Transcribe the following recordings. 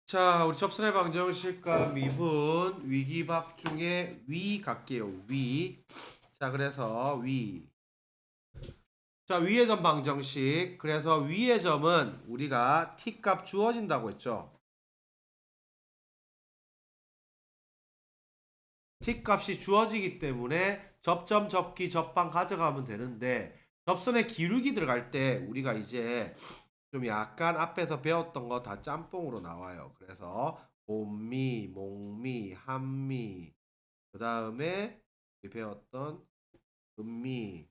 자, 우리 접선의 방정식과 미분 위기박 중에 위 갈게요. 위. 자, 그래서 위. 자, 위의 점 방정식. 그래서 위의 점은 우리가 t 값 주어진다고 했죠. t 값이 주어지기 때문에 접점, 접기, 접방 가져가면 되는데 접선의 기울기 들어갈 때 우리가 이제 좀 약간 앞에서 배웠던 거 다 짬뽕으로 나와요. 그래서 곰미, 목미, 한미, 그 다음에 배웠던 음미,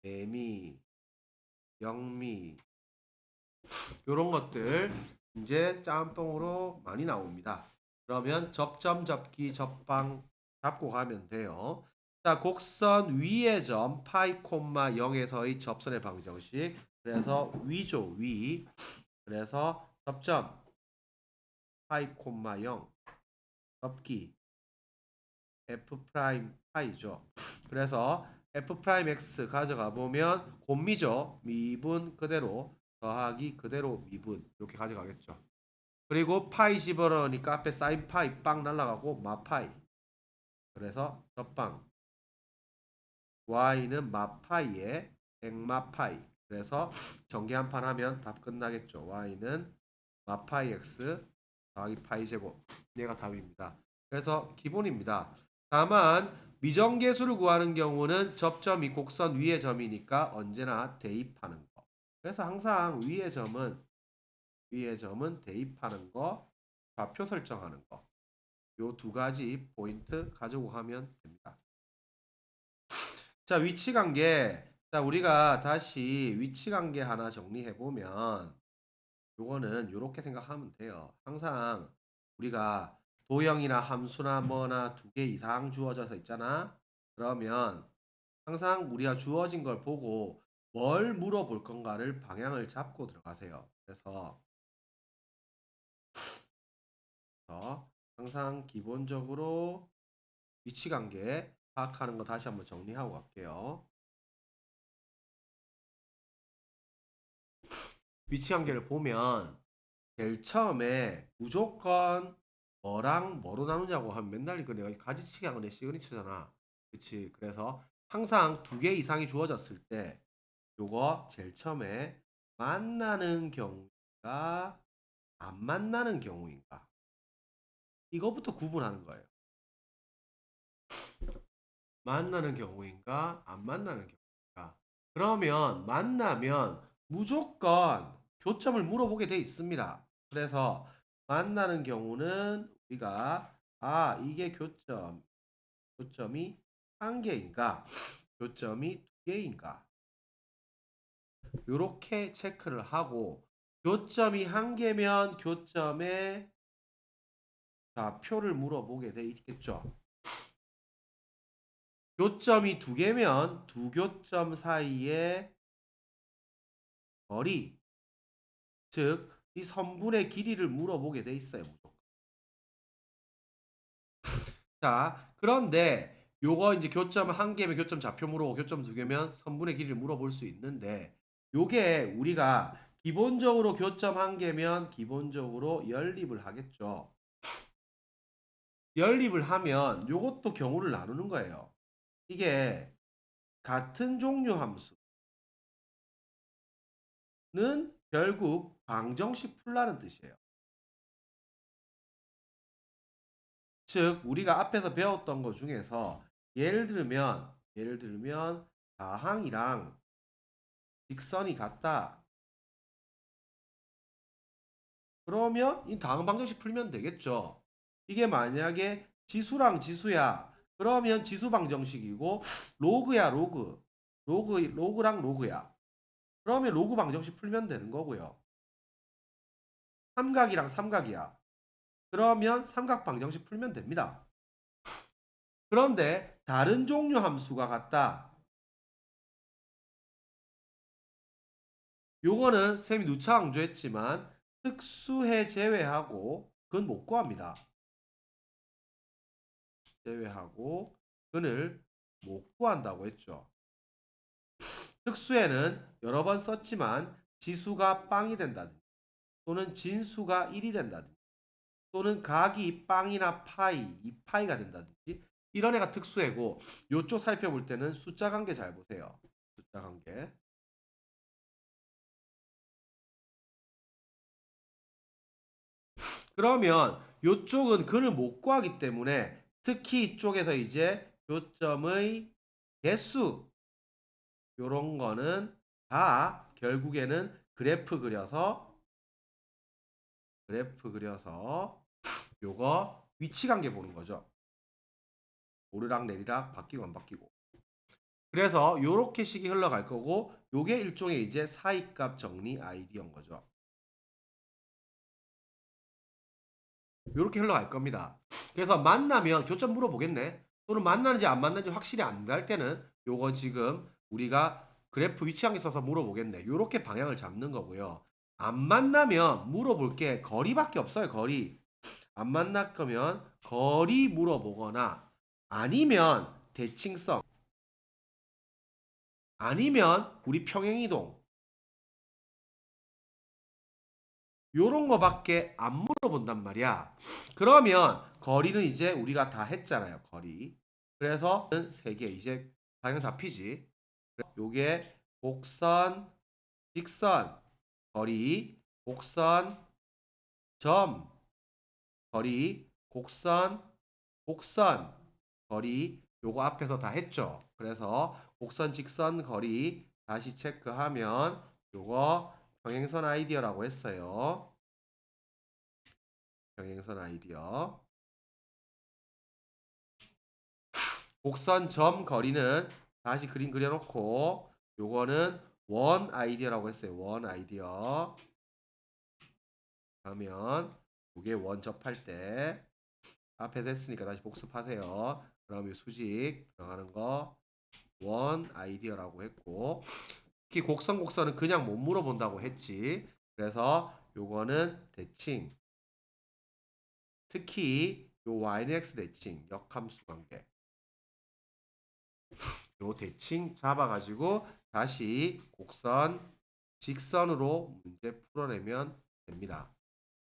애미, 영미 요런 것들 이제 짬뽕으로 많이 나옵니다. 그러면 접점, 접기, 접방 잡고 가면 돼요. 자, 곡선 위의 점 파이 콤마 0에서의 접선의 방정식. 그래서 위죠, 위. 그래서 접점 파이 콤마 0 접기 f 프라임 파이죠. 그래서 f 프라임 x 가져가 보면 곱미죠. 미분 그대로 더하기 그대로 미분 이렇게 가져가겠죠. 그리고 파이 집어넣으니까 앞에 사인 파이 빵 날라가고 마파이. 그래서 접방 y는 마파이에 액마파이. 그래서 전개 한 판 하면 답 끝나겠죠. y는 마파이 x 더하기 파이 제곱. 얘가 답입니다. 그래서 기본입니다. 다만 미정계수를 구하는 경우는 접점이 곡선 위의 점이니까 언제나 대입하는 거. 그래서 항상 위의 점은 대입하는 거, 좌표 설정하는 거. 요 두 가지 포인트 가지고 가면 됩니다. 자, 위치 관계. 자, 우리가 다시 위치 관계 하나 정리해 보면 요거는 요렇게 생각하면 돼요. 항상 우리가 도형이나 함수나 뭐나 두 개 이상 주어져서 있잖아. 그러면 항상 우리가 주어진 걸 보고 뭘 물어볼 건가를 방향을 잡고 들어가세요. 그래서 항상 기본적으로 위치 관계 파악하는 거 다시 한번 정리하고 갈게요. 위치 관계를 보면 제일 처음에 무조건 뭐랑 뭐로 나누냐고 하면 맨날 이거 내가 가지치기 하는 내 시그니처잖아. 그치? 그래서 항상 두 개 이상이 주어졌을 때 요거 제일 처음에 만나는 경우가 안 만나는 경우인가 이거부터 구분하는 거예요. 만나는 경우인가 안 만나는 경우인가. 그러면 만나면 무조건 교점을 물어보게 돼 있습니다. 그래서 만나는 경우는 우리가 이게 교점이 한 개인가 교점이 두 개인가 요렇게 체크를 하고 교점이 한 개면 교점의 좌표를 물어보게 돼 있겠죠. 교점이 두 개면 두 교점 사이의 거리, 즉 이 선분의 길이를 물어보게 돼 있어요. 무조건. 자, 그런데 요거 이제 교점 한 개면 교점 좌표 물어보고 교점 두 개면 선분의 길이를 물어볼 수 있는데 요게 우리가 기본적으로 교점 한 개면 기본적으로 연립을 하겠죠. 연립을 하면 요것도 경우를 나누는 거예요. 이게 같은 종류 함수는 결국 방정식 풀라는 뜻이에요. 즉 우리가 앞에서 배웠던 것 중에서 예를 들면 사항이랑 직선이 같다. 그러면 이 다음 방정식 풀면 되겠죠. 이게 만약에 지수랑 지수야. 그러면 지수 방정식이고 로그야 로그. 로그랑 로그야. 그러면 로그 방정식 풀면 되는 거고요. 삼각이랑 삼각이야. 그러면 삼각 방정식 풀면 됩니다. 그런데 다른 종류 함수가 같다. 요거는 쌤이 누차 강조했지만 특수해 제외하고 그건 못 구합니다. 제외하고 그를 못 구한다고 했죠. 특수해는 여러 번 썼지만 지수가 빵이 된다든지 또는 진수가 1이 된다든지 또는 각이 빵이나 파이, 2파이가 된다든지 이런 애가 특수애고 요쪽 살펴볼 때는 숫자 관계 잘 보세요. 숫자 관계. 그러면 요쪽은 근을 못 구하기 때문에 특히 이쪽에서 이제 교점의 개수 요런 거는 다 결국에는 그래프 그려서 요거 위치 관계 보는 거죠. 오르락 내리락 바뀌고 안 바뀌고. 그래서 요렇게 식이 흘러갈 거고 요게 일종의 이제 사이값 정리 아이디어인 거죠. 요렇게 흘러갈 겁니다. 그래서 만나면 교점 물어보겠네. 또는 만나는지 안 만나는지 확실히 안 갈 때는 요거 지금 우리가 그래프 위치 관계 써서 물어보겠네. 요렇게 방향을 잡는 거고요. 안 만나면 물어볼 게 거리밖에 없어요. 거리. 안 만날 거면 거리 물어보거나 아니면 대칭성 아니면 우리 평행이동 요런 거밖에 안 물어본단 말이야. 그러면 거리는 이제 우리가 다 했잖아요. 거리. 그래서 3개 이제 방향 잡히지. 요게 곡선, 직선, 거리, 곡선, 점, 거리, 곡선, 곡선, 거리 요거 앞에서 다 했죠. 그래서 곡선, 직선, 거리 다시 체크하면 요거 평행선 아이디어라고 했어요. 평행선 아이디어. 곡선, 점, 거리는 다시 그림 그려놓고 요거는 원 아이디어라고 했어요. 원 아이디어. 하면 요게 원 접할 때 앞에서 했으니까 다시 복습하세요. 그럼 이 수직 들어가는 거 원 아이디어라고 했고 특히 곡선은 그냥 못 물어본다고 했지. 그래서 요거는 대칭. 특히 요 y는 x 대칭 역함수 관계. 요 대칭 잡아가지고 다시 곡선, 직선으로 문제 풀어내면 됩니다.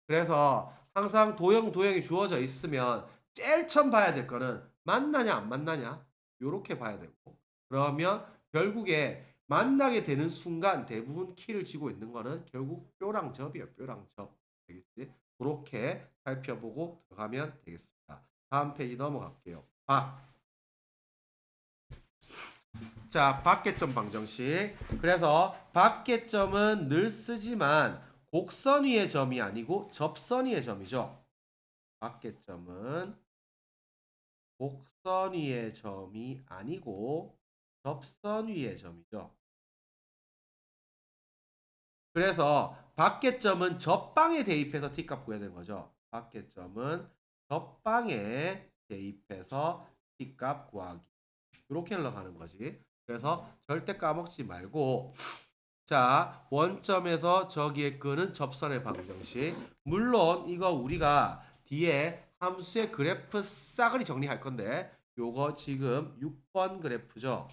그래서 항상 도형이 주어져 있으면 제일 처음 봐야 될 거는 만나냐 안 만나냐 요렇게 봐야 되고 그러면 결국에 만나게 되는 순간 대부분 키를 쥐고 있는 거는 결국 뼈랑 접이에요. 뼈랑 접. 알겠지? 그렇게 살펴보고 들어가면 되겠습니다. 다음 페이지 넘어갈게요. 자, 밖에점 방정식. 그래서 밖에점은 늘 쓰지만 곡선 위의 점이 아니고 접선 위의 점이죠. 밖에점은 곡선 위의 점이 아니고 접선 위의 점이죠. 그래서 밖에점은 접방에 대입해서 t값 구해야 되는 거죠. 밖에점은 접방에 대입해서 t값 구하기. 이렇게 흘러가는 거지. 그래서 절대 까먹지 말고 자, 원점에서 저기에 끄는 접선의 방정식. 물론 이거 우리가 뒤에 함수의 그래프 싸그리 정리할 건데 요거 지금 6번 그래프죠.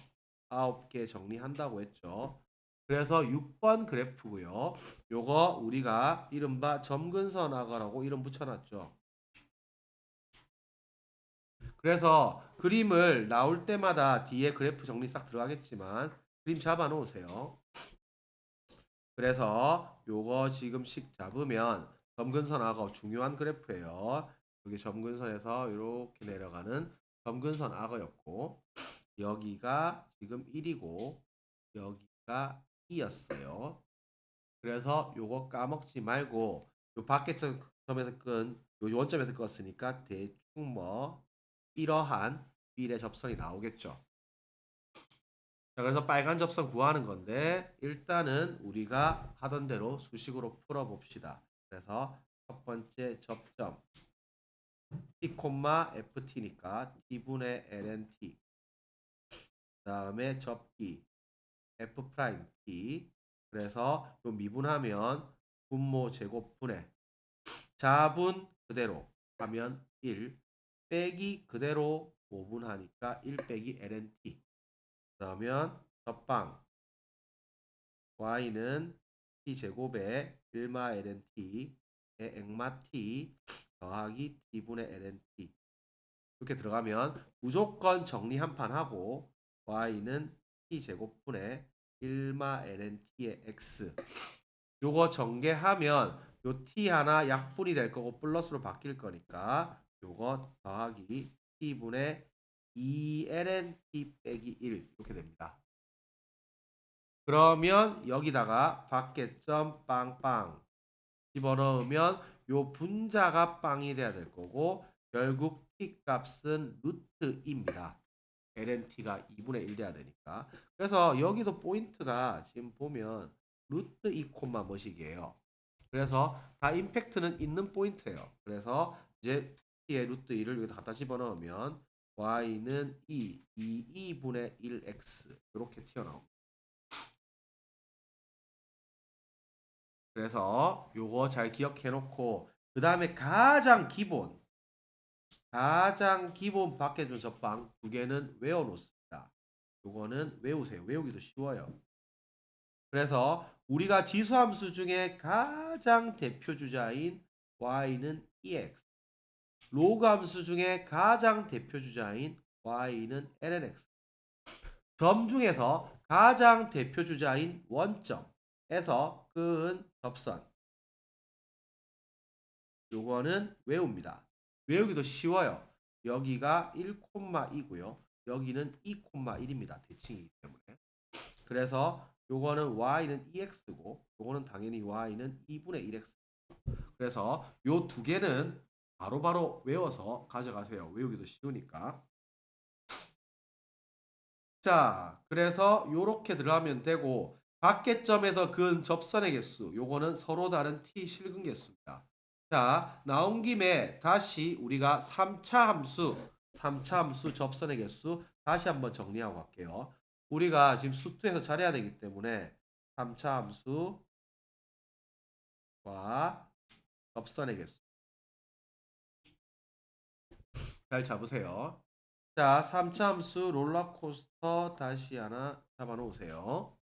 9개 정리한다고 했죠. 그래서 6번 그래프고요. 요거 우리가 이른바 점근선 악어라고 이름 붙여놨죠. 그래서 그림을 나올 때마다 뒤에 그래프 정리 싹 들어가겠지만 그림 잡아 놓으세요. 그래서 요거 지금씩 잡으면 점근선 악어 중요한 그래프예요. 여기 점근선에서 이렇게 내려가는 점근선 악어였고 여기가 지금 1이고 여기가 2였어요. 그래서 요거 까먹지 말고 요 밖에 점에서 끈 요 원점에서 껐으니까 대충 뭐 이러한 비례 접선이 나오겠죠. 자, 그래서 빨간 접선 구하는 건데 일단은 우리가 하던 대로 수식으로 풀어봅시다. 그래서 첫 번째 접점 t, ft니까 t분의 lnt 그 다음에 접기 f't 그래서 요 미분하면 분모 제곱분의 자분 그대로 하면 1 빼기 그대로 5분하니까 1 빼기 lnt 그러면 접방 y는 t제곱에 1마 lnt의 액마 t 더하기 t분의 lnt 이렇게 들어가면 무조건 정리 한 판 하고 y는 t제곱분의 1마 lnt의 x 요거 전개하면 요 t 하나 약분이 될 거고 플러스로 바뀔 거니까 요거 더하기 t분의 2lnt 빼기 1 이렇게 됩니다. 그러면 여기다가 밖에점 빵빵 집어넣으면 요 분자가 빵이 돼야 될 거고 결국 t 값은 루트 2입니다. lnt가 2분의 1 돼야 되니까. 그래서 여기도 포인트가 지금 보면 루트 2 콤마 뭐식이에요. 그래서 다 임팩트는 있는 포인트예요. 그래서 이제 t의 루트 2를 여기다 갖다 집어넣으면 y는 2분의 1x 이렇게 튀어나옵니다. 그래서 요거 잘 기억해 놓고 그 다음에 가장 기본 밖에준 접방 두 개는 외워 놓습니다. 요거는 외우세요. 외우기도 쉬워요. 그래서 우리가 지수함수 중에 가장 대표 주자인 y는 ex, 로그 함수 중에 가장 대표 주자인 y는 lnx, 점 중에서 가장 대표 주자인 원점에서 끈 접선 요거는 외웁니다. 외우기도 쉬워요. 여기가 1,2고요. 여기는 2,1입니다. 대칭이기 때문에. 그래서 요거는 y는 ex고 요거는 당연히 y는 2분의 1x. 그래서 요 두 개는 바로바로 외워서 가져가세요. 외우기도 쉬우니까. 자, 그래서 요렇게 들어가면 되고 밖에점에서 그은 접선의 개수 요거는 서로 다른 t 실근 개수입니다. 자, 나온 김에 다시 우리가 3차 함수 접선의 개수 다시 한번 정리하고 갈게요. 우리가 지금 수투에서 잘해야 되기 때문에 3차 함수와 접선의 개수 잘 잡으세요. 자, 3차 함수 롤러코스터 다시 하나 잡아 놓으세요.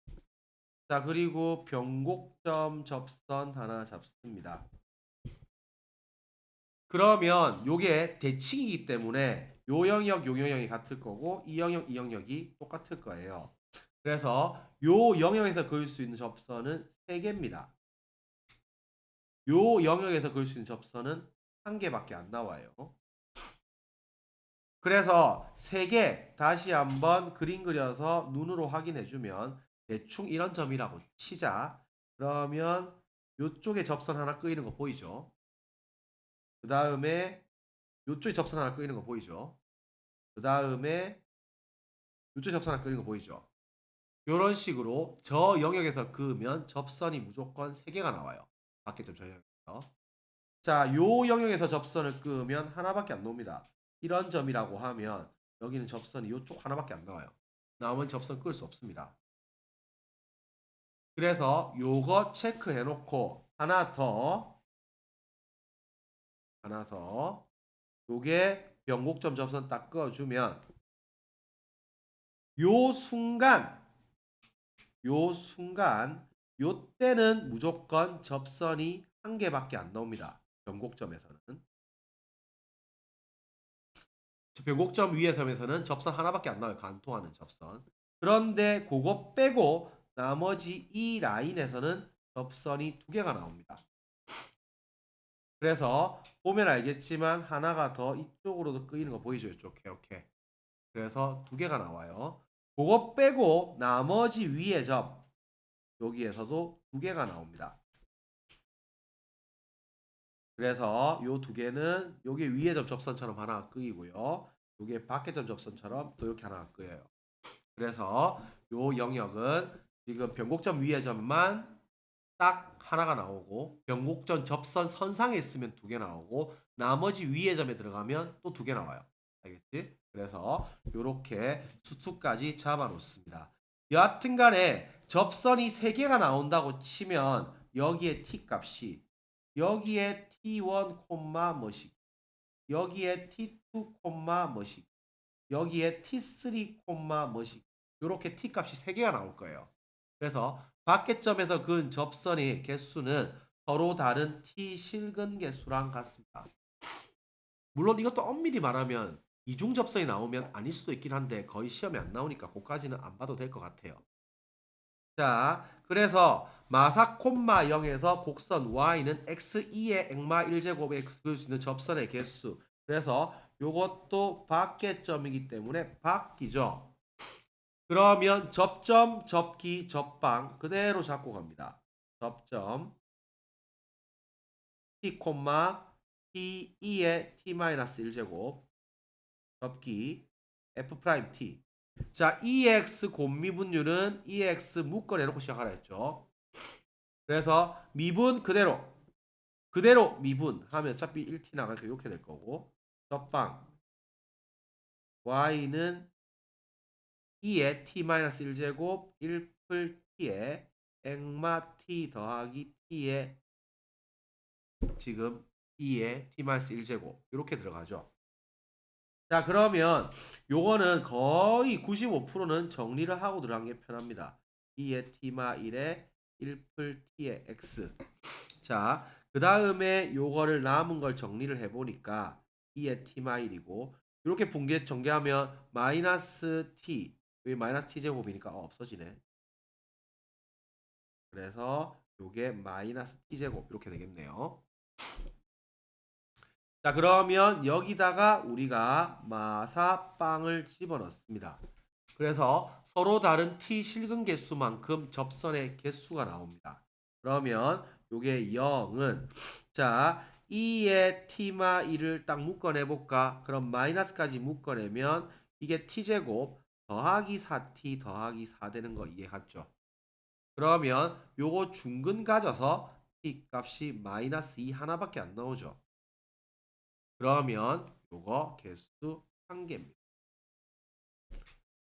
자, 그리고 변곡점 접선 하나 잡습니다. 그러면 요게 대칭이기 때문에 요 영역 요 영역이 같을 거고 이 영역 이 영역이 똑같을 거예요. 그래서 요 영역에서 그을 수 있는 접선은 3개입니다. 요 영역에서 그을 수 있는 접선은 1개밖에 안 나와요. 그래서 3개 다시 한번 그림 그려서 눈으로 확인해 주면 대충 이런 점이라고 치자. 그러면 요쪽에 접선 하나 끄이는 거 보이죠? 그 다음에 요쪽에 접선 하나 끄이는 거 보이죠? 그 다음에 요쪽에 접선 하나 끄이는 거 보이죠? 이런 식으로 저 영역에서 그으면 접선이 무조건 3개가 나와요. 밖에점 저 영역에서. 자, 요 영역에서 접선을 끄면 하나밖에 안 나옵니다. 이런 점이라고 하면 여기는 접선이 요쪽 하나밖에 안 나와요. 나머지 접선 끌 수 없습니다. 그래서 요거 체크해 놓고 하나 더 요게 변곡점 접선 딱 그어주면 요 순간 요때는 무조건 접선이 1개밖에 안 나옵니다. 변곡점에서는. 변곡점 위의 점에서는 접선 하나밖에 안 나와요. 관통하는 접선. 그런데 그거 빼고 나머지 이 라인에서는 접선이 2개가 나옵니다. 그래서 보면 알겠지만 하나가 더 이쪽으로도 끄이는 거 보이죠? 이렇게. 그래서 2개가 나와요. 그거 빼고 나머지 위의 점 여기에서도 2개가 나옵니다. 그래서 요 2개는 여기 위의 점 접선처럼 하나가 끄이고요. 요게 밖의 점 접선처럼 또 이렇게 하나가 끄여요. 그래서 요 영역은 지금 변곡점 위의 점만 딱 하나가 나오고 변곡점 접선 선상에 있으면 2개 나오고 나머지 위의 점에 들어가면 또 2개 나와요. 알겠지? 그래서 요렇게 수투까지 잡아 놓습니다. 여하튼 간에 접선이 3개가 나온다고 치면 여기에 t 값이 여기에 t1, 뭐식 여기에 t2, 뭐식 여기에 t3, 뭐식 요렇게 t 값이 3개가 나올 거예요. 그래서 밖에점에서 그은 접선의 개수는 서로 다른 t 실근 개수랑 같습니다. 물론 이것도 엄밀히 말하면 이중 접선이 나오면 아닐 수도 있긴 한데 거의 시험에 안 나오니까 그까지는 안 봐도 될 것 같아요. 자, 그래서 마사 콤마 0에서 곡선 y는 x2의 액마 1제곱에 그을 수 있는 접선의 개수. 그래서 요것도 밖에점이기 때문에 바뀌죠. 그러면 접점, 접기, 접방 그대로 잡고 갑니다. 접점 t, t2의 t-1제곱 접기 f'' 자, EX 곱미분율은 EX 묶어내놓고 시작하라 했죠. 그래서 미분 그대로 미분 하면 어차피 1t 나가니까 이렇게 될 거고 접방 y는 2의 t-1제곱 1풀 t에 액마 t 더하기 t의 지금 2의 t-1제곱 이렇게 들어가죠. 자, 그러면 요거는 거의 95%는 정리를 하고 들어간 게 편합니다. 2의 t마 1에 1풀 t의 x. 자, 그 다음에 요거를 남은 걸 정리를 해보니까 2의 t마 1이고 이렇게 분계 전개하면 마이너스 t 여기 마이너스 t 제곱이니까 없어지네. 그래서 요게 마이너스 t 제곱 이렇게 되겠네요. 자, 그러면 여기다가 우리가 마사빵을 집어넣습니다. 그래서 서로 다른 t 실근 개수만큼 접선의 개수가 나옵니다. 그러면 요게 0은 자 2의 t마 1을 딱 묶어내 볼까? 그럼 마이너스까지 묶어내면 이게 t제곱 더하기 4t 더하기 4 되는 거 이해갔죠? 그러면 요거 중근 가져서 t 값이 마이너스 2 하나밖에 안 나오죠. 그러면 요거 개수 1개입니다.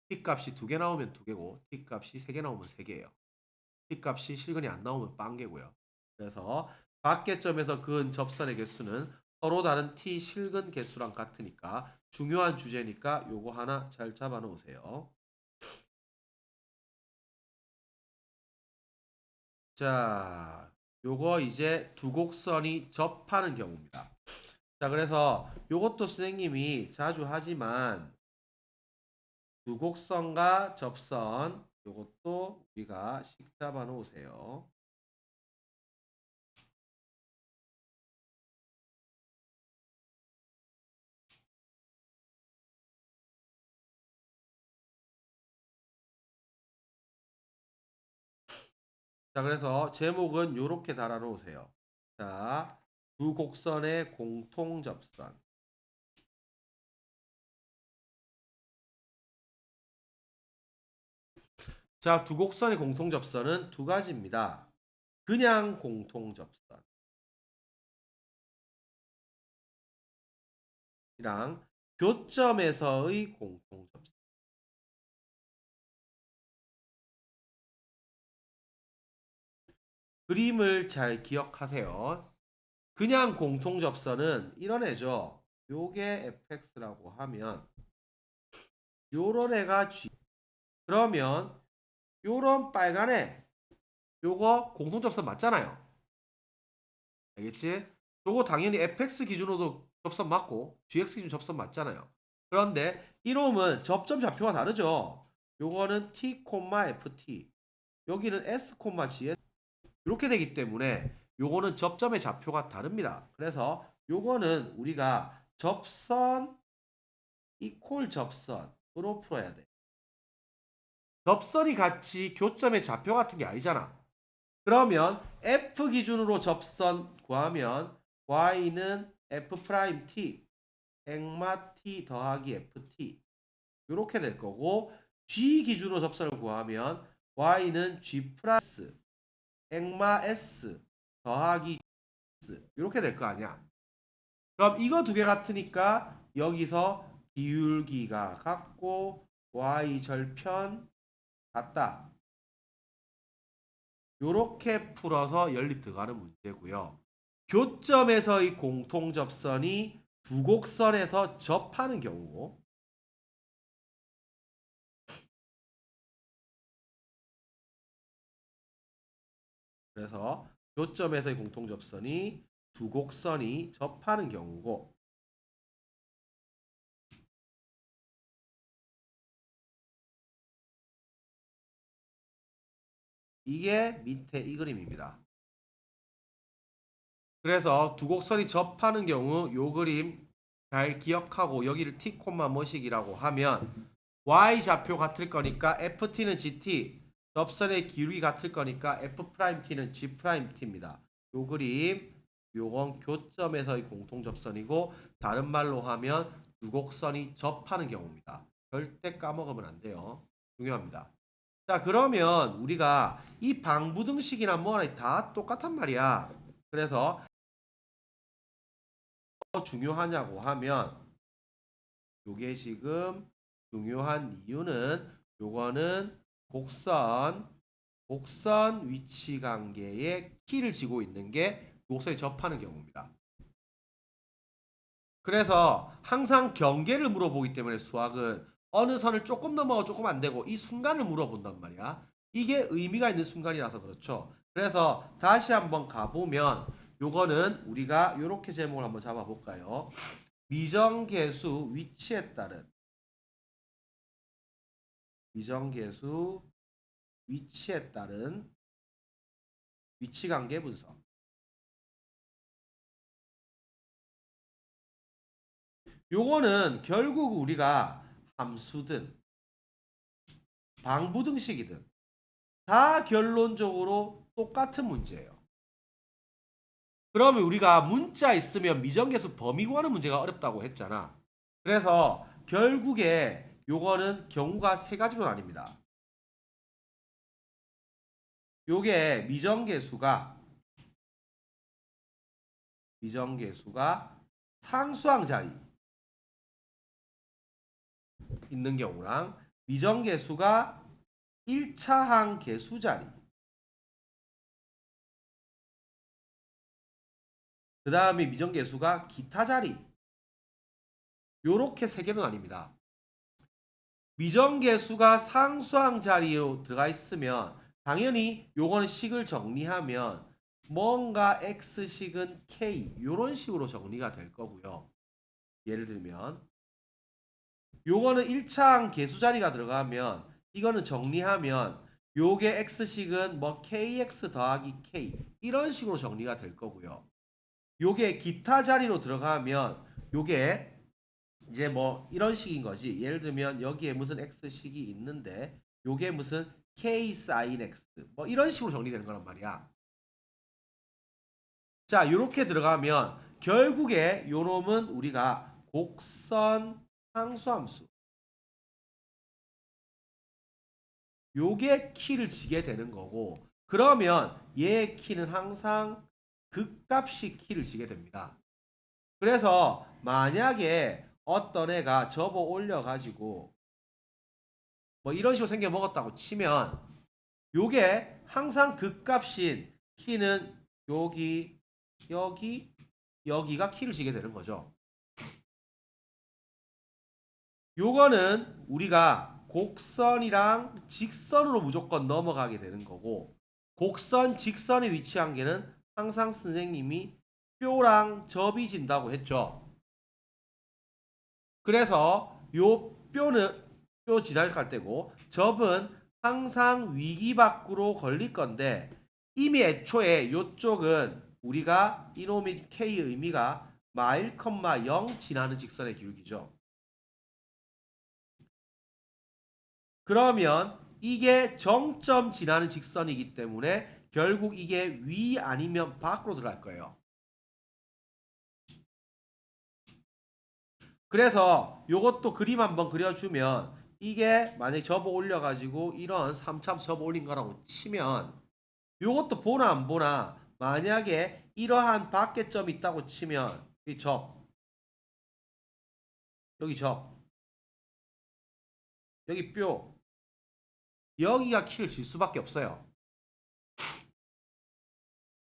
t값이 2개 나오면 2개고 t값이 3개 나오면 3개예요. t값이 실근이 안 나오면 빵개고요. 그래서 밖에점에서 그은 접선의 개수는 서로 다른 t 실근 개수랑 같으니까 중요한 주제니까 요거 하나 잘 잡아 놓으세요. 자, 요거 이제 두 곡선이 접하는 경우입니다. 자, 그래서 요것도 선생님이 자주 하지만 두 곡선과 접선 요것도 우리가 식 잡아 놓으세요. 자, 그래서 제목은 요렇게 달아 놓으세요. 자, 두 곡선의 공통 접선. 자, 두 곡선의 공통 접선은 두 가지입니다. 그냥 공통 접선이랑 교점에서의 공통 접선. 그림을 잘 기억하세요. 그냥 공통 접선은 이런 애죠. 요게 fx라고 하면 요런 애가 g. 그러면 요런 빨간 애 요거 공통 접선 맞잖아요. 알겠지? 요거 당연히 fx 기준으로도 접선 맞고 gx 기준 접선 맞잖아요. 그런데 이놈은 접점 좌표가 다르죠. 요거는 t, ft 여기는 s, gs 이렇게 되기 때문에 요거는 접점의 좌표가 다릅니다. 그래서 요거는 우리가 접선 이퀄 접선으로 풀어야 돼. 접선이 같이 교점의 좌표 같은 게 아니잖아. 그러면 f 기준으로 접선 구하면 y는 f'' 액마 t 더하기 ft 이렇게 될 거고 g 기준으로 접선을 구하면 y는 g 플러스 액마 s 더하기 s 이렇게 될 거 아니야. 그럼 이거 두 개 같으니까 여기서 기울기가 같고 y 절편 같다. 요렇게 풀어서 연립 들어가는 문제고요. 교점에서의 공통 접선이 두 곡선에서 접하는 경우고 그래서 요점에서의 공통접선이 두 곡선이 접하는 경우고 이게 밑에 이 그림입니다. 그래서 두 곡선이 접하는 경우 요 그림 잘 기억하고 여기를 t, 뭐식이라고 하면 y좌표 같을 거니까 ft는 gt, 접선의 기울기 같을 거니까 f't는 g't입니다. 요 그림 요건 교점에서의 공통접선이고 다른 말로 하면 두 곡선이 접하는 경우입니다. 절대 까먹으면 안 돼요. 중요합니다. 자, 그러면 우리가 이 방부등식이나 뭐나 다 똑같단 말이야. 그래서 중요하냐고 하면 요게 지금 중요한 이유는 요거는 곡선 위치 관계의 키를 지고 있는 게 곡선이 접하는 경우입니다. 그래서 항상 경계를 물어보기 때문에 수학은 어느 선을 조금 넘어가고 조금 안 되고 이 순간을 물어본단 말이야. 이게 의미가 있는 순간이라서 그렇죠. 그래서 다시 한번 가보면 요거는 우리가 요렇게 제목을 한번 잡아볼까요? 미정계수 위치에 따른 미정계수 위치에 따른 위치관계 분석. 요거는 결국 우리가 함수든 방부등식이든 다 결론적으로 똑같은 문제예요. 그러면 우리가 문자 있으면 미정계수 범위 구하는 문제가 어렵다고 했잖아. 그래서 결국에 요거는 경우가 세 가지로 나뉩니다. 요게 미정계수가 상수항 자리 있는 경우랑 미정계수가 1차항 계수 자리 그 다음에 미정계수가 기타 자리 요렇게 세 개로 나뉩니다. 미정계수가 상수항 자리로 들어가 있으면 당연히 요거는 식을 정리하면 뭔가 x식은 k 요런 식으로 정리가 될 거고요. 예를 들면 요거는 1차항 계수 자리가 들어가면 이거는 정리하면 요게 x식은 뭐 kx 더하기 k 이런 식으로 정리가 될 거고요. 요게 기타 자리로 들어가면 요게 이제 뭐 이런 식인 거지. 예를 들면 여기에 무슨 x식이 있는데 요게 무슨 k sin x 뭐 이런 식으로 정리되는 거란 말이야. 자, 요렇게 들어가면 결국에 요 놈은 우리가 곡선 상수함수 요게 키를 지게 되는 거고 그러면 얘의 키는 항상 극값이 키를 지게 됩니다. 그래서 만약에 어떤 애가 접어 올려 가지고 뭐 이런 식으로 생겨 먹었다고 치면 요게 항상 극값인 키는 여기 여기가 키를 지게 되는 거죠. 요거는 우리가 곡선이랑 직선으로 무조건 넘어가게 되는 거고 곡선 직선의 위치 관계는 항상 선생님이 뼈랑 접이 진다고 했죠. 그래서 요 뼈는 뼈 지나갈 때고 접은 항상 위기 밖으로 걸릴 건데 이미 애초에 요쪽은 우리가 이놈의 K의 의미가 마일, 0 지나는 직선의 기울기죠. 그러면 이게 정점 지나는 직선이기 때문에 결국 이게 위 아니면 밖으로 들어갈 거예요. 그래서 요것도 그림 한번 그려주면 이게 만약에 접어 올려가지고 이런 3차 접어 올린 거라고 치면 요것도 보나 안 보나 만약에 이러한 밖에점이 있다고 치면 이 접, 여기 접, 여기 뼈 여기가 키를 질 수밖에 없어요.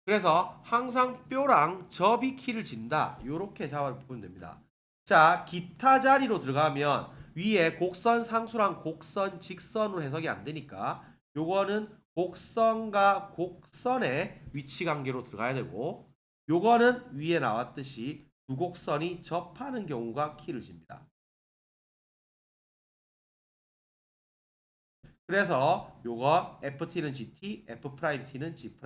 그래서 항상 뼈랑 접이 키를 진다. 요렇게 잡아보면 됩니다. 자, 기타 자리로 들어가면 위에 곡선 상수랑 곡선 직선으로 해석이 안 되니까 요거는 곡선과 곡선의 위치 관계로 들어가야 되고 요거는 위에 나왔듯이 두 곡선이 접하는 경우가 키를 집니다. 그래서 요거 FT는 GT, F'T는 G'.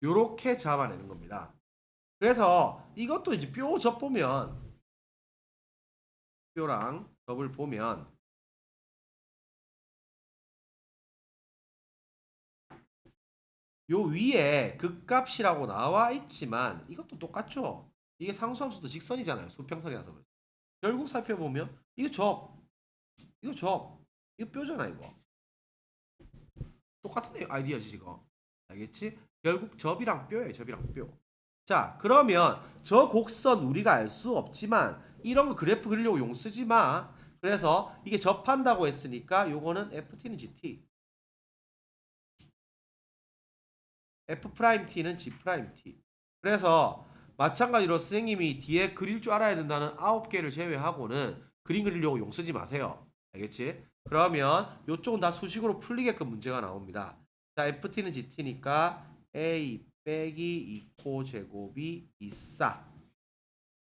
요렇게 잡아내는 겁니다. 그래서 이것도 이제 뼈 접 보면 뼈랑 접을 보면 요 위에 극값이라고 나와 있지만 이것도 똑같죠. 이게 상수함수도 직선이잖아요. 수평선이라서 그렇죠. 결국 살펴보면 이거 접, 이거 접, 이거 뼈잖아 이거. 똑같은 아이디어지 지금. 알겠지? 결국 접이랑 뼈예요. 접이랑 뼈. 자, 그러면 저 곡선 우리가 알 수 없지만 이런 거 그래프 그리려고 용 쓰지 마. 그래서 이게 접한다고 했으니까 요거는 FT는 GT, F'T는 G'. 그래서 마찬가지로 선생님이 뒤에 그릴 줄 알아야 된다는 9개를 제외하고는 그림 그리려고 용 쓰지 마세요. 알겠지? 그러면 요쪽은 다 수식으로 풀리게끔 문제가 나옵니다. 자, FT는 GT니까 A 빼기 2코 제곱이 2싸.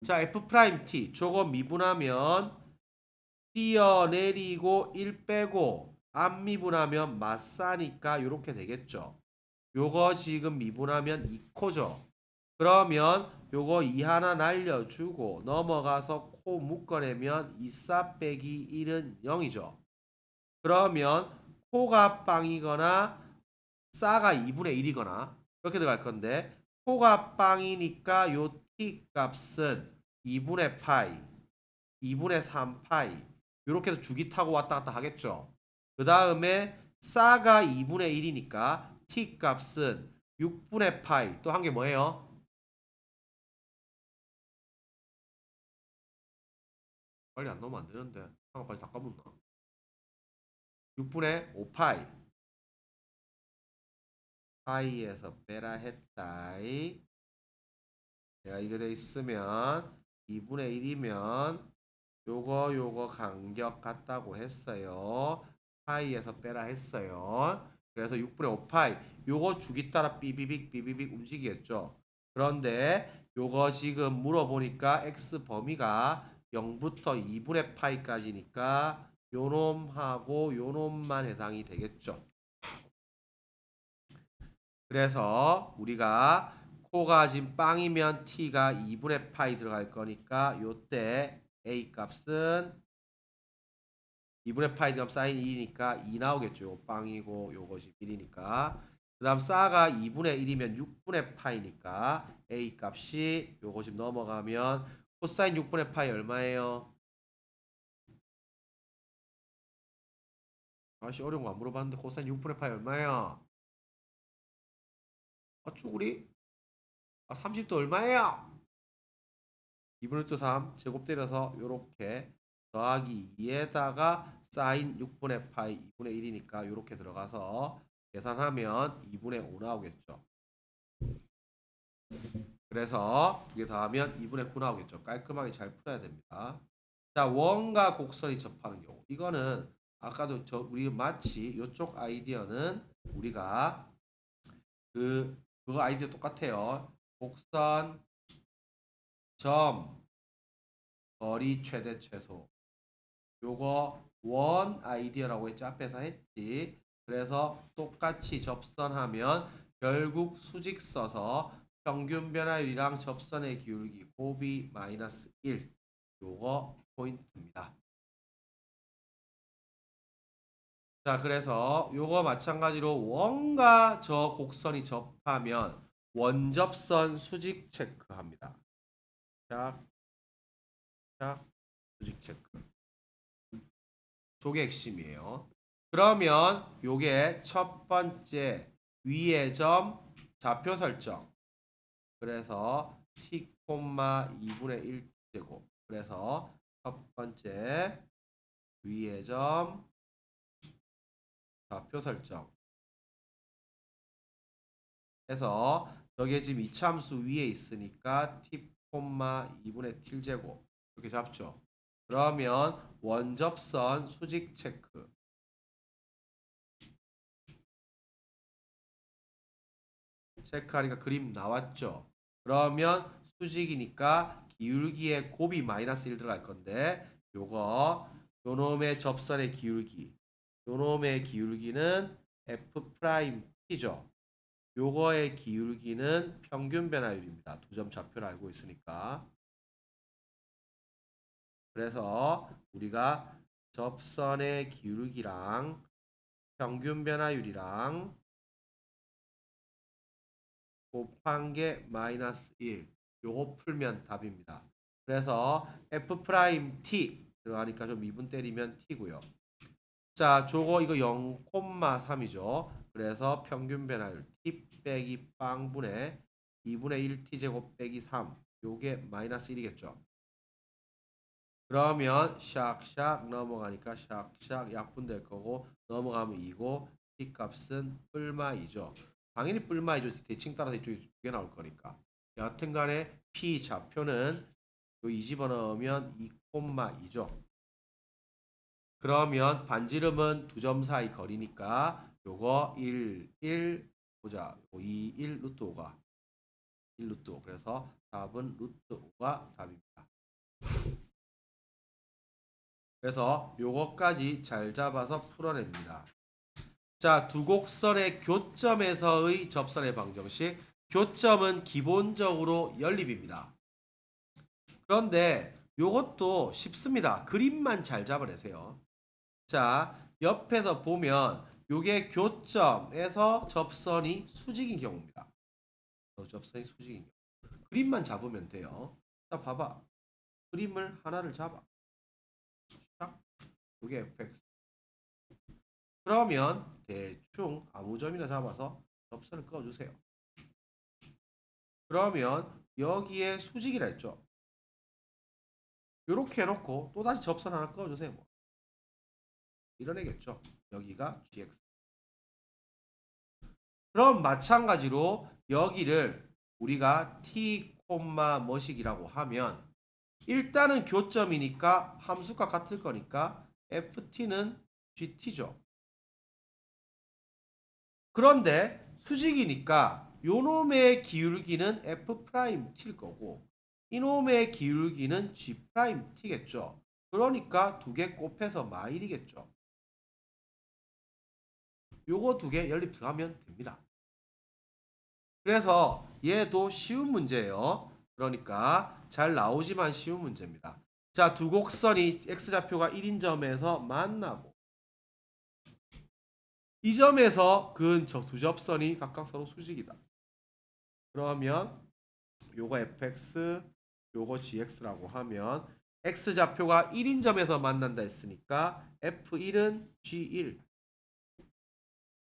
자, F'T 저거 미분하면 뛰어내리고 1 빼고 안 미분하면 맞싸니까 요렇게 되겠죠. 요거 지금 미분하면 2코죠. 그러면 요거 2 하나 날려주고 넘어가서 코 묶어내면 2싸 빼기 1은 0이죠. 그러면 코가 빵이거나 싸가 2분의 1이거나 이렇게 들어갈 건데 코가 빵이니까 요 t 값은 2분의 파이, 2분의 3파이 이렇게 해서 주기 타고 왔다 갔다 하겠죠. 그 다음에 싸가 2분의 1이니까 t 값은 6분의 파이 또 한 게 뭐예요? 빨리 안 넣으면 안 되는데 한번 빨리 다 까먹나? 6분의 5파이 파이에서 빼라 했다이 내가 이거 돼 있으면 2분의 1이면 요거 간격 같다고 했어요. 파이에서 빼라 했어요. 그래서 6분의 5파이 요거 주기 따라 삐비빅 움직이겠죠. 그런데 요거 지금 물어보니까 x 범위가 0부터 2분의 파이까지니까 요놈하고 요놈만 해당이 되겠죠. 그래서 우리가 코가 지금 빵이면 t가 2분의 파이 들어갈 거니까 요때 a 값은 2분의 파이 들어가면 사인 1이니까 2 나오겠죠. 요거 빵이고 요것이 1이니까. 그 다음 싸가 2분의 1이면 6분의 파이니까 a 값이 요거 지금 넘어가면 코사인 6분의 파이 얼마예요? 아씨 어려운 거 안 물어봤는데 코사인 6분의 파이 얼마예요? 아 쭈구리? 아 30도 얼마예요? 2분의 3 제곱 때려서 요렇게 더하기 2에다가 사인 6분의 파이 2분의 1이니까 요렇게 들어가서 계산하면 2분의 5 나오겠죠. 그래서 두 개 더하면 2분의 9 나오겠죠. 깔끔하게 잘 풀어야 됩니다. 자, 원과 곡선이 접하는 경우. 이거는 아까도 우리 마치 이쪽 아이디어는 우리가 그거 아이디어 똑같아요. 곡선 점 거리 최대 최소. 요거 원 아이디어라고 했지 앞에서 했지. 그래서 똑같이 접선하면 결국 수직 써서 평균 변화율이랑 접선의 기울기 곱이 마이너스 1 요거 포인트입니다. 자 그래서 요거 마찬가지로 원과 저 곡선이 접하면 원접선 수직 체크합니다. 자, 자 수직 체크. 저게 핵심이에요. 그러면 요게 첫 번째 위의 점 좌표 설정. 그래서 t, 2분의 1 제곱. 그래서 첫 번째 위의 점 좌표 설정. 해서 저게 지금 이참수 위에 있으니까 t, 2분의 1 제곱. 이렇게 잡죠. 그러면 원접선 수직 체크. 체크하니까 그림 나왔죠. 그러면 수직이니까 기울기에 곱이 마이너스 1 들어갈 건데 요거 요놈의 접선의 기울기 요놈의 기울기는 F'T죠. 요거의 기울기는 평균 변화율입니다. 두 점 좌표를 알고 있으니까. 그래서 우리가 접선의 기울기랑 평균 변화율이랑 곱한 게 마이너스 1. 요거 풀면 답입니다. 그래서 F'T 들어가니까 좀 미분 때리면 T고요. 자, 저거 이거 0,3이죠. 그래서 평균 변화율 T 빼기 빵분의 2분의 1T 제곱 빼기 3. 요게 마이너스 1이겠죠. 그러면 샥샥 넘어가니까 샥샥 약분될 거고 넘어가면 2고 T 값은 뿔마 2죠. 당연히 뿔마 2죠. 대칭 따라서 이쪽에 2개 나올 거니까. 여하튼 간에 P 좌표는 요 2 집어넣으면 2,2죠. 그러면 반지름은 두 점 사이 거리니까 요거 1, 1 보자. 2, 1 루트 5가 1 루트 5. 그래서 답은 루트 5가 답입니다. 그래서 요거까지 잘 잡아서 풀어냅니다. 자, 두 곡선의 교점에서의 접선의 방정식. 교점은 기본적으로 연립입니다. 그런데 요것도 쉽습니다. 그림만 잘 잡아내세요. 자, 옆에서 보면 요게 교점에서 접선이 수직인 경우입니다. 접선이 수직인 경우. 그림만 잡으면 돼요. 자, 봐봐. 그림을 하나를 잡아. 요게 fx. 그러면 대충 아무 점이나 잡아서 접선을 그어주세요. 그러면 여기에 수직이라 했죠. 요렇게 해놓고 또다시 접선 하나 그어주세요. 뭐. 이런 애겠죠. 여기가 gx. 그럼 마찬가지로 여기를 우리가 t, 뭐식이라고 하면 일단은 교점이니까 함수값 같을 거니까 ft는 gt죠. 그런데 수직이니까 요놈의 기울기는 f't일 거고 이놈의 기울기는 g't겠죠. 그러니까 두 개 곱해서 마일이겠죠. 요거 두 개 연립 들어가면 됩니다. 그래서 얘도 쉬운 문제예요. 그러니까 잘 나오지만 쉬운 문제입니다. 자, 두 곡선이 x좌표가 1인 점에서 만나고 이 점에서 그은 두 접선이 각각 서로 수직이다. 그러면 요거 fx, 요거 gx라고 하면 x좌표가 1인 점에서 만난다 했으니까 f1은 g1.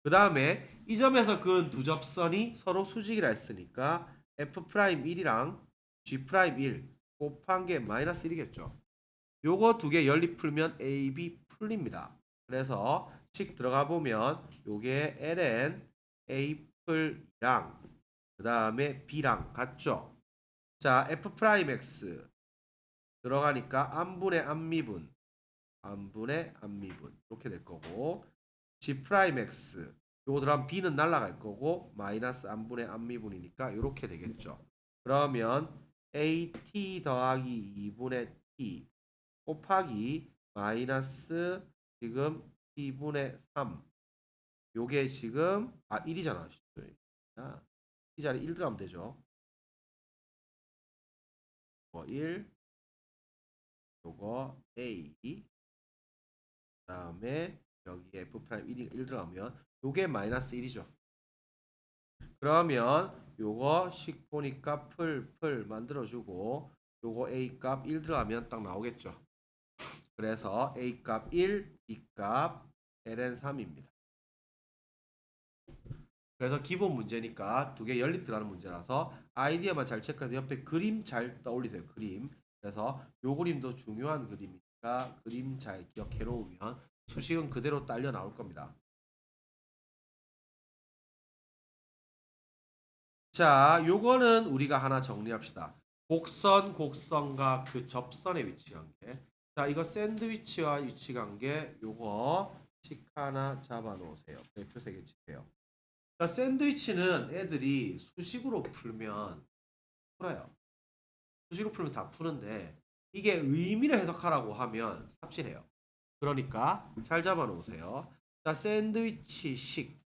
그 다음에 이 점에서 그은 두 접선이 서로 수직이라 했으니까 f'1이랑 g'1 곱한 게 마이너스 1이겠죠. 요거 두 개 연립 풀면 AB 풀립니다. 그래서 식 들어가 보면 요게 ln A풀이랑 그 다음에 B랑 같죠. 자, F'X 들어가니까 암분의 암미분 암분의 암미분 이렇게 될 거고 G'X 요거 들어가면 B는 날라갈 거고 마이너스 암분의 암미분이니까 이렇게 되겠죠. 그러면 AT 더하기 2분의 T 곱하기 마이너스 지금 T분의 3 요게 지금 1이잖아. 이 자리 1 들어가면 되죠. 1 요거 A 그 다음에 여기 F'1이 1 들어가면 요게 마이너스 1이죠. 그러면 요거 식 보니까 풀 만들어주고 요거 A 값 1 들어가면 딱 나오겠죠. 그래서 A 값 1, B 값 ln 3입니다. 그래서 기본 문제니까 두 개 연립 들어가는 문제라서 아이디어만 잘 체크해서 옆에 그림 잘 떠올리세요. 그림. 그래서 요 그림도 중요한 그림이니까 그림 잘 기억해 놓으면 수식은 그대로 딸려 나올 겁니다. 자, 요거는 우리가 하나 정리합시다. 곡선과 그 접선의 위치 관계. 자, 이거 샌드위치와 위치 관계 요거 식 하나 잡아 놓으세요. 별표 3개 치세요. 자, 샌드위치는 애들이 수식으로 풀면 풀어요. 수식으로 풀면 다 푸는데 이게 의미를 해석하라고 하면 삽질해요. 그러니까 잘 잡아 놓으세요. 자, 샌드위치식.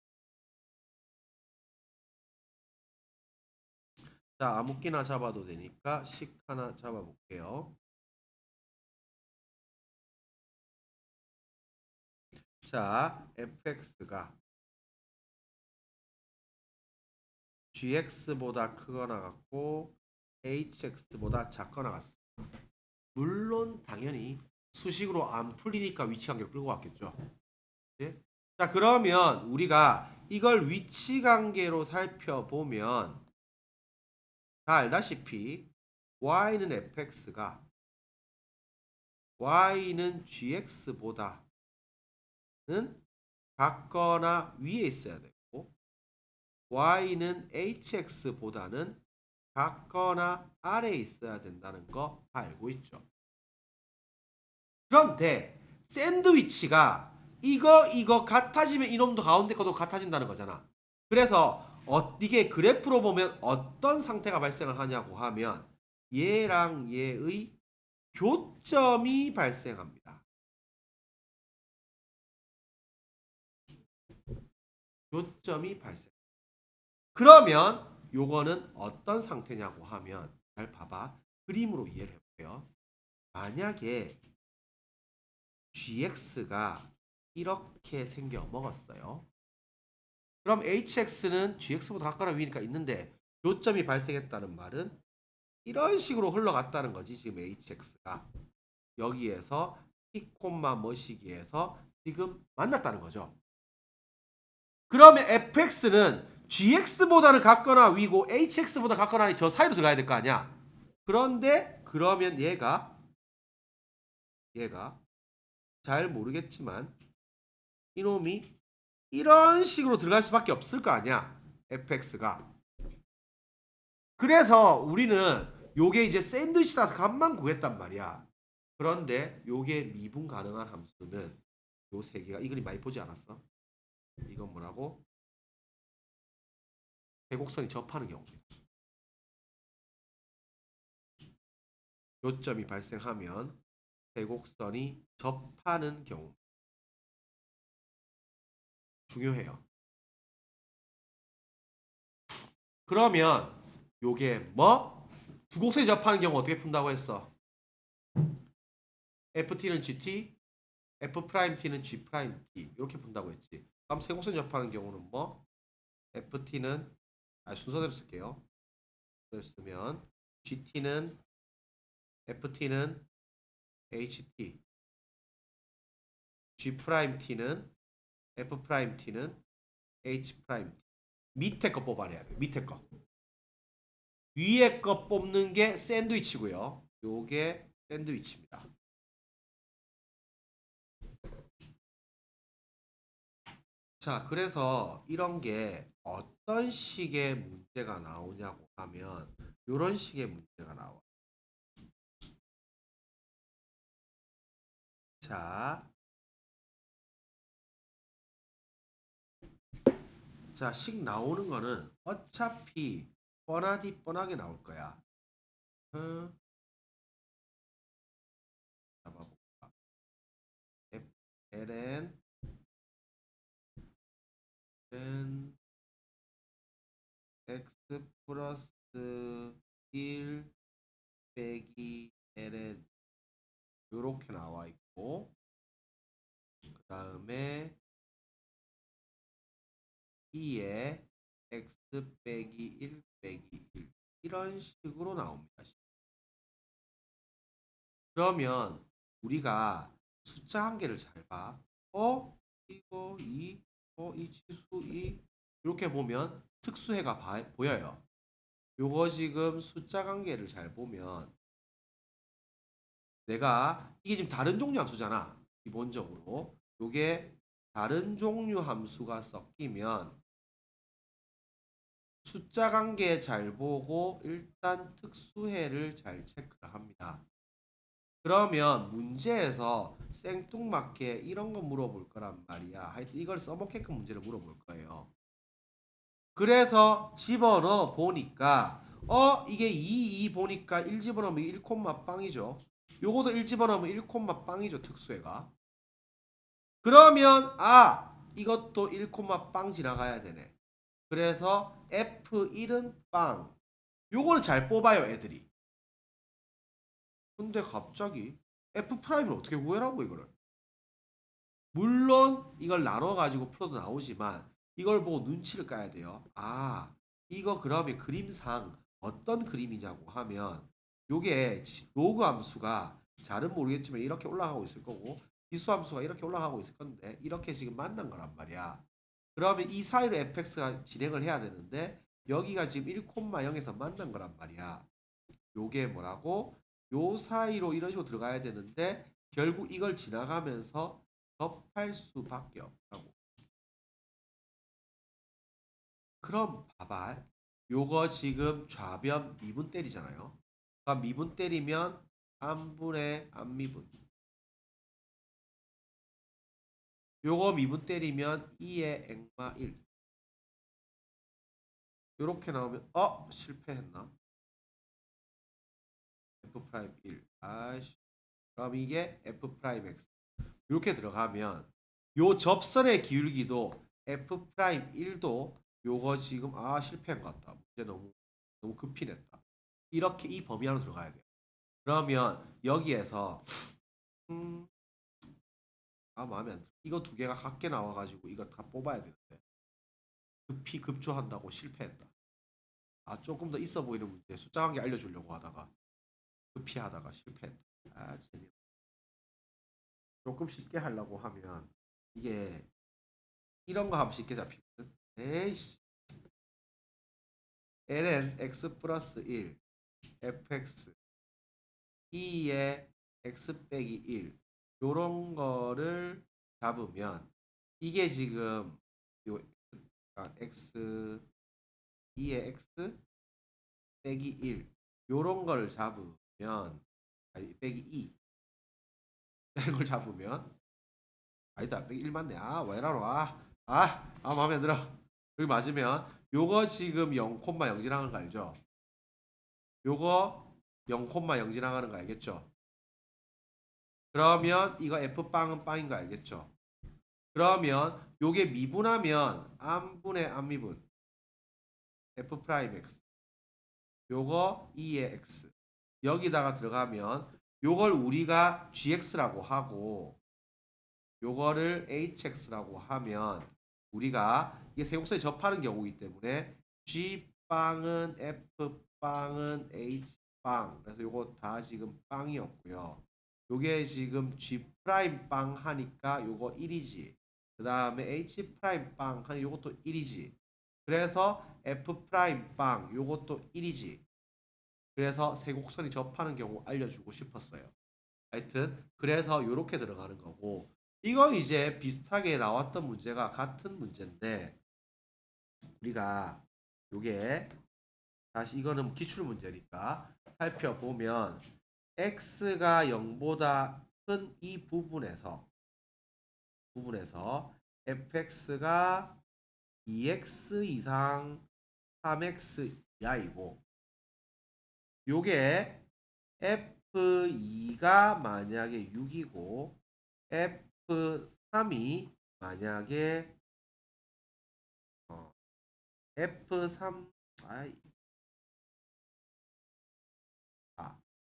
자, 아무끼나 잡아도 되니까 식 하나 잡아 볼게요. 자, fx가 gx보다 크거나 같고 hx보다 작거나 같습니다. 물론 당연히 수식으로 안 풀리니까 위치 관계를 끌고 왔겠죠. 네? 자, 그러면 우리가 이걸 위치 관계로 살펴보면 다 알다시피 y는 fx가 y는 gx보다는 같거나 위에 있어야 되고 y는 hx보다는 같거나 아래에 있어야 된다는 거 다 알고 있죠. 그런데 샌드위치가 이거 같아지면 이놈도 가운데 것도 같아진다는 거잖아. 그래서 이게 그래프로 보면 어떤 상태가 발생을 하냐고 하면 얘랑 얘의 교점이 발생합니다. 교점이 발생. 그러면 요거는 어떤 상태냐고 하면 잘 봐봐. 그림으로 이해를 해볼게요. 만약에 gx가 이렇게 생겨 먹었어요. 그럼 hx는 gx보다 가까운 위니까 있는데 요점이 발생했다는 말은 이런 식으로 흘러갔다는 거지. 지금 hx가 여기에서 t, 뭐시기에서 지금 만났다는 거죠. 그러면 fx는 gx보다는 같거나 위고 hx보다 같거나 아니 저 사이로 들어가야 될 거 아니야. 그런데 그러면 얘가 잘 모르겠지만 이놈이 이런 식으로 들어갈 수밖에 없을 거 아니야. fx가. 그래서 우리는 요게 이제 샌드위치 따서 값만 구했단 말이야. 그런데 요게 미분 가능한 함수는 요 세 개가 이 그림 많이 보지 않았어? 이건 뭐라고? 대곡선이 접하는 경우입니다. 요점이 발생하면 대곡선이 접하는 경우 중요해요. 그러면 요게 뭐? 두 곡선이 접하는 경우 어떻게 푼다고 했어? ft는 gt, f't는 g't 이렇게 푼다고 했지. 그럼 세 곡선이 접하는 경우는 뭐? ft는 순서대로 쓸게요. 쓰면 gt는 ft는 ht, g't는 f't는 h'. 밑에 거 뽑아내야 돼요. 밑에 거. 위에 거 뽑는 게 샌드위치고요. 요게 샌드위치입니다. 자, 그래서 이런 게 어떤 식의 문제가 나오냐고 하면 이런 식의 문제가 나와. 자, 식 나오는 거는 어차피 뻔하게 나올 거야. 잡아볼까? ln x 플러스 1 빼기 ln 이렇게 나와 있고 그 다음에 2에 x 빼기 1 빼기 1 이런 식으로 나옵니다. 그러면 우리가 숫자 한 개를 잘 봐. 이거 2, 이 치수 2 이렇게 보면 특수해가 보여요. 요거 지금 숫자 관계를 잘 보면 내가 이게 지금 다른 종류 함수잖아. 기본적으로 요게 다른 종류 함수가 섞이면 숫자 관계 잘 보고 일단 특수해를 잘 체크를 합니다. 그러면 문제에서 생뚱맞게 이런 거 물어볼 거란 말이야. 하여튼 이걸 써먹게끔 문제를 물어볼 거예요. 그래서 집어넣어 보니까 이게 2 보니까 1 집어넣으면 1 빵이죠. 요것도 1 집어넣으면 1 빵이죠. 특수해가. 그러면 이것도 1 빵 지나가야 되네. 그래서 F1은 빵. 요거는 잘 뽑아요, 애들이. 근데 갑자기 F'을 어떻게 구해라고 이거를? 물론 이걸 나눠 가지고 풀어도 나오지만 이걸 보고 눈치를 까야 돼요. 이거 그러면 그림상 어떤 그림이냐고 하면 요게 로그 함수가 잘은 모르겠지만 이렇게 올라가고 있을 거고 지수 함수가 이렇게 올라가고 있을 건데 이렇게 지금 만난 거란 말이야. 그러면 이 사이로 fx가 진행을 해야 되는데 여기가 지금 1,0에서 만난 거란 말이야. 요게 뭐라고? 요 사이로 이런 식으로 들어가야 되는데 결국 이걸 지나가면서 접할 수밖에 없다고. 그럼 봐봐. 요거 지금 좌변 미분 때리잖아요. 그러니까 미분 때리면 안분의 안미분. 요거 미분 때리면 2의 액마 1. 요렇게 나오면 실패했나? f' 1. 그럼 이게 f'(x). 이렇게 들어가면 요 접선의 기울기도 f'1도 요거 지금 실패한 것 같다. 문제 너무 급히 냈다. 이렇게 이 범위 안으로 들어가야 돼요. 그러면 여기에서 마음에 안 들어. 이거 두 개가 같게 나와가지고 이거 다 뽑아야 되는데 급히 급조한다고 실패했다. 조금 더 있어 보이는 문제 숫자 관계 알려주려고 하다가 급히 하다가 실패했다. 재미없다. 조금 쉽게 하려고 하면 이게 이런 거 하면 쉽게 잡히거든. 에이씨. ln x 플러스 1 fx 2의 x 빼기 1 요런 거를 잡으면 이게 지금 요 x 2의 x 빼기 1 요런 걸 잡으면 빼기 2 이런 걸 잡으면 아니다 빼기 1 맞네. 왜 이러노. 마음에 안 들어. 여기 맞으면 요거 지금 0,0 지나가는 거 알죠? 요거 0,0 지나가는 거 알겠죠? 그러면 이거 F빵은 빵인 거 알겠죠? 그러면 요게 미분하면 안분의 안미분 F'X 요거 2의 X 여기다가 들어가면 요걸 우리가 GX라고 하고 요거를 HX라고 하면 우리가 이게 세곡선에 접하는 경우이기 때문에 G빵은 F빵은 H빵 그래서 요거 다 지금 빵이었고요. 요게 지금 G 프라임 빵 하니까 요거 1이지. 그 다음에 H 프라임 빵 하니 요것도 1이지. 그래서 F 프라임 빵 요것도 1이지. 그래서 세곡선이 접하는 경우 알려주고 싶었어요. 하여튼 그래서 요렇게 들어가는 거고 이거 이제 비슷하게 나왔던 문제가 같은 문제인데 우리가 요게 다시 이거는 기출 문제니까 살펴보면 x가 0보다 큰 이 부분에서 fx가 2x 이상 3x 이하이고 요게 F2가 만약에 6이고 F3이 만약에 F3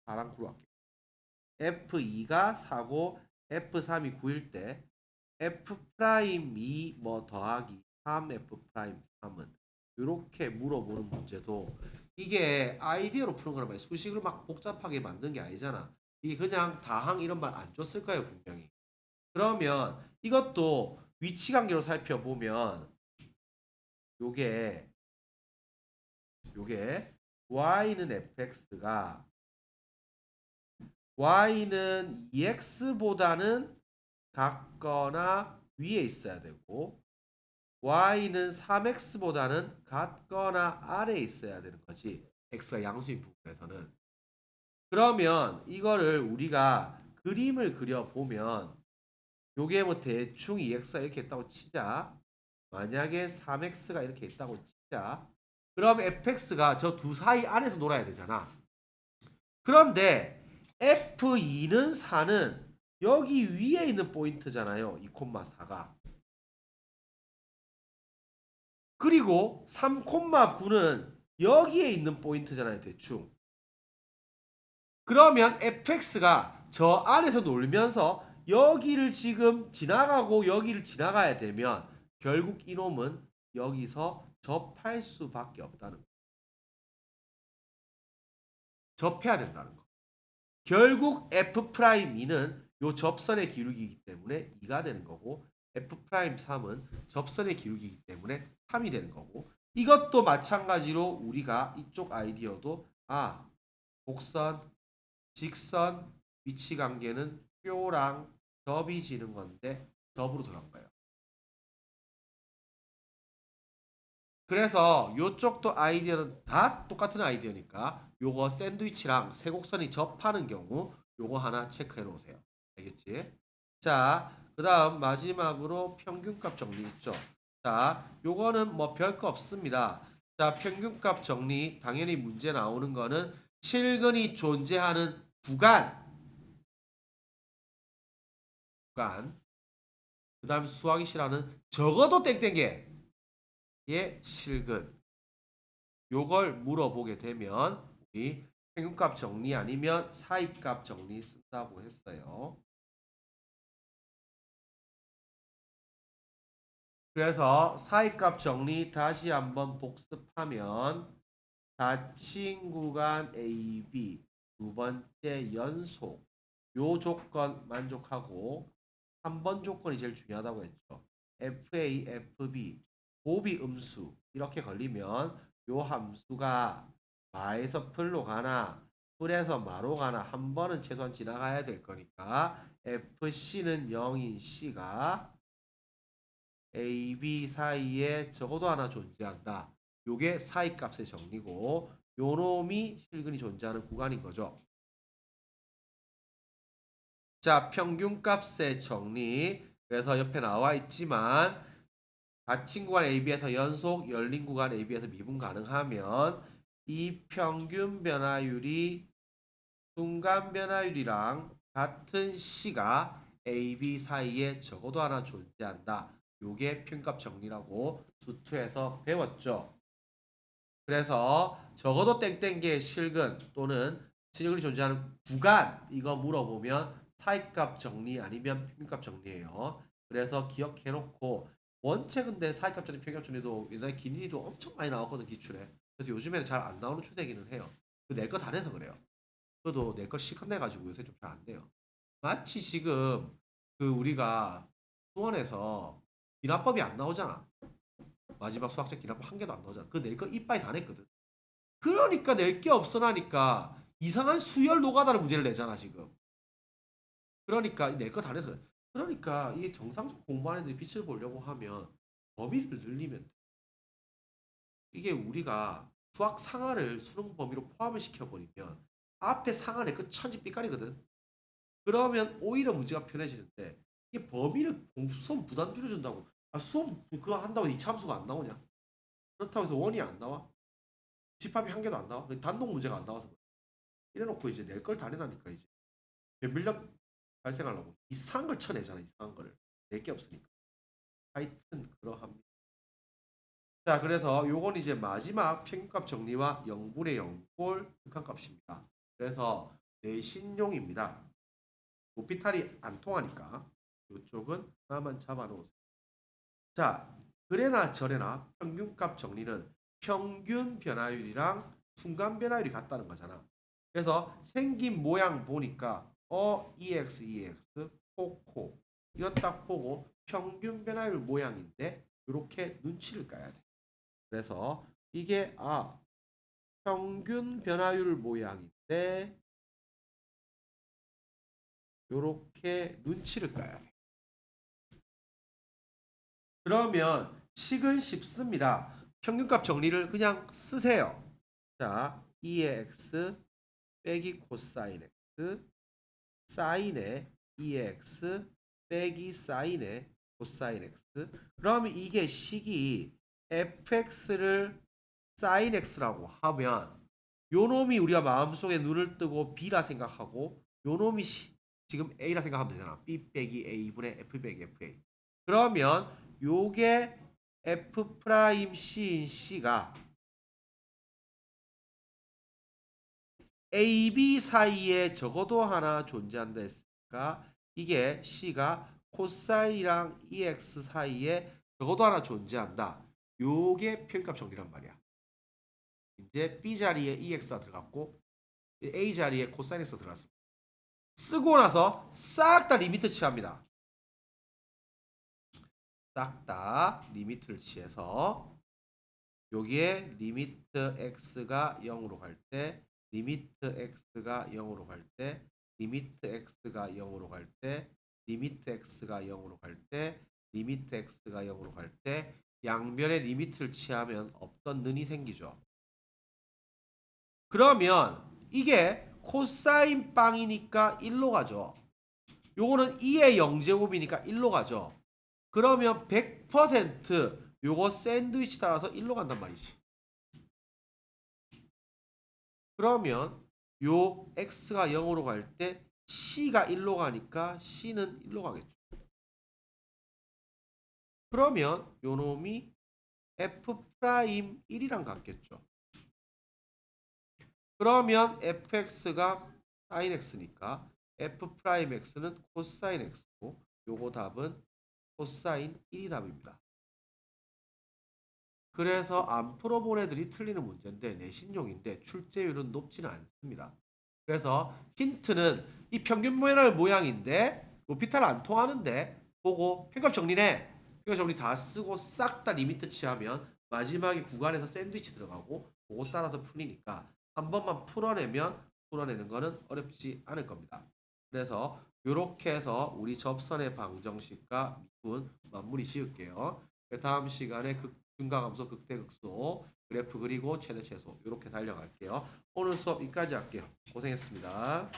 4랑 구로 할게요. F2가 4고 F3이 9일 때 F'이 뭐 더하기 3F'3은 이렇게 물어보는 문제도 이게 아이디어로 푸는 거란 말이야. 수식을 막 복잡하게 만든 게 아니잖아. 이게 그냥 다항 이런 말 안 줬을 거예요, 분명히. 그러면 이것도 위치 관계로 살펴보면 요게 y는 fx가 y는 2x보다는 같거나 위에 있어야 되고 y는 3x보다는 같거나 아래에 있어야 되는 거지. x가 양수인 부분에서는. 그러면 이거를 우리가 그림을 그려보면 요게 뭐 대충 2x가 이렇게 있다고 치자. 만약에 3x가 이렇게 있다고 치자. 그럼 fx가 저 두 사이 안에서 놀아야 되잖아. 그런데 F2는 4는 여기 위에 있는 포인트잖아요. 2,4가. 그리고 3,9는 여기에 있는 포인트잖아요. 대충. 그러면 fx가 저 안에서 놀면서 여기를 지금 지나가고 여기를 지나가야 되면 결국 이놈은 여기서 접할 수밖에 없다는 거. 접해야 된다는 거. 결국 F'2는 요 접선의 기울기이기 때문에 2가 되는 거고 F'3은 접선의 기울기이기 때문에 3이 되는 거고 이것도 마찬가지로 우리가 이쪽 아이디어도 곡선, 직선, 위치 관계는 뾰랑 접이 지는 건데 접으로 들어간 거예요. 그래서 요쪽도 아이디어는 다 똑같은 아이디어니까 요거 샌드위치랑 세 곡선이 접하는 경우 요거 하나 체크해 놓으세요. 알겠지? 자, 그 다음 마지막으로 평균값 정리 있죠. 자, 요거는 뭐 별거 없습니다. 자, 평균값 정리 당연히 문제 나오는 거는 실근이 존재하는 구간 그 다음 수학이 싫어하는 적어도 땡땡게 의 실근 요걸 물어보게 되면 우리 평균값 정리 아니면 사이값 정리 쓴다고 했어요. 그래서 사이값 정리 다시 한번 복습하면 닫힌 구간 AB 두 번째 연속 요 조건 만족하고 3번 조건이 제일 중요하다고 했죠. FA, FB 곱이 음수 이렇게 걸리면 요 함수가 마에서 풀로 가나 풀에서 마로 가나 한 번은 최소한 지나가야 될 거니까 FC는 0인 C가 AB 사이에 적어도 하나 존재한다. 요게 사이값의 정리고 요놈이 실근이 존재하는 구간인 거죠. 자, 평균값의 정리. 그래서 옆에 나와 있지만 닫힌 구간 AB에서 연속, 열린 구간 AB에서 미분 가능하면 이 평균 변화율이 순간 변화율이랑 같은 C가 AB 사이에 적어도 하나 존재한다. 요게 평균값 정리라고 수투에서 배웠죠. 그래서 적어도 땡땡계의 실근 또는 실근이 존재하는 구간 이거 물어보면 사이값 정리 아니면 평균값 정리예요. 그래서 기억해놓고 원체 근데 사이값 정리 평균값 정리도 옛날에 기니도 엄청 많이 나왔거든 기출에. 그래서 요즘에는 잘 안 나오는 추세기는 해요. 내 거 다 내서 그래요. 저도 내 거 실컷 내가지고 요새 좀 잘 안 돼요. 마치 지금 그 우리가 수원에서 기납법이 안 나오잖아. 마지막 수학적 기납법 한 개도 안 나오잖아. 그 낼 거 이빠이 다 냈거든. 그러니까 낼 게 없어나니까 이상한 수열 노가다를 문제를 내잖아 지금. 그러니까 낼 거 다 내서 그래. 그러니까 이게 정상적 공부하는 애들이 빛을 보려고 하면 범위를 늘리면 돼. 이게 우리가 수학 상하를 수능 범위로 포함을 시켜버리면 앞에 상하 낼거 천지 삐까리거든. 그러면 오히려 문제가 편해지는데 이게 범위를 수험 부담 줄여준다고 수험 그거 한다고 이차 함수가 안 나오냐? 그렇다고 해서 원이 안 나와? 집합이 한 개도 안 나와? 단독 문제가 안 나와서 그래. 이래놓고 이제 낼 걸 다 내라니까 이제 변별력 발생하려고 이상한 걸 쳐내잖아. 이상한 거를 낼 게 없으니까. 하여튼 그러합니다. 자, 그래서 요건 이제 마지막 평균값 정리와 0분의 0꼴 극한값입니다. 그래서 내신용입니다. 오피탈이 안 통하니까 이쪽은 하나만 잡아놓으세요. 자, 그래나 저래나 평균값 정리는 평균 변화율이랑 순간 변화율이 같다는 거잖아. 그래서 생긴 모양 보니까 EX, EX, 코코 이거 딱 보고 평균 변화율 모양인데 이렇게 눈치를 까야 돼. 그래서 이게 평균 변화율 모양인데 이렇게 눈치를 까야 돼. 그러면 식은 쉽습니다. 평균값 정리를 그냥 쓰세요. 자, 2의 x 빼기 코사인 x 사인의 2의 x 빼기 사인의 코사인 x. 그러면 이게 식이 fx를 사인 x라고 하면 요 놈이 우리가 마음속에 눈을 뜨고 b라 생각하고 요 놈이 지금 a라 생각하면 되잖아. b 빼기 a분의 f 빼기 fa. 그러면 요게 f 프라임 c인 c가 a, b 사이에 적어도 하나 존재한다 했으니까 이게 c가 코사인이랑 ex 사이에 적어도 하나 존재한다. 요게 표현값 정리란 말이야. 이제 b 자리에 ex가 들어갔고 a 자리에 코사인 x가 들어갔습니다. 쓰고 나서 싹 다 리미트 취합니다. 싹 다 리미트를 취해서 여기에 리미트 x가 0으로 갈 때, 리미트 x가 0으로 갈 때, 리미트 x가 0으로 갈 때, 리미트 x가 0으로 갈 때, 리미트 x가 0으로 갈 때 양변에 리미트를 취하면 없던 는이 생기죠. 그러면 이게 코사인 빵이니까 1로 가죠. 요거는 2의 0제곱이니까 1로 가죠. 그러면 100% 요거 샌드위치 따라서 1로 간단 말이지. 그러면 요 x가 0으로 갈 때 c가 1로 가니까 c는 1로 가겠죠. 그러면 요 놈이 f 프라임 1이랑 같겠죠. 그러면 fx가 sin x니까 f 프라임 x는 코사인 x고 요거 답은 코사인 1이 답입니다. 그래서 안 풀어본 애들이 틀리는 문제인데 내신용인데 출제율은 높지는 않습니다. 그래서 힌트는 이 평균 모양인데 로피탈 안 통하는데 보고 평값 정리네. 평값 정리 다 쓰고 싹 다 리미트 취하면 마지막에 구간에서 샌드위치 들어가고 그거 따라서 풀리니까 한 번만 풀어내는 거는 어렵지 않을 겁니다. 그래서 이렇게 해서 우리 접선의 방정식과 미분 마무리 지을게요. 다음 시간에 증가함수, 극대극소, 그래프 그리고 최대 최소 이렇게 달려갈게요. 오늘 수업 여기까지 할게요. 고생했습니다.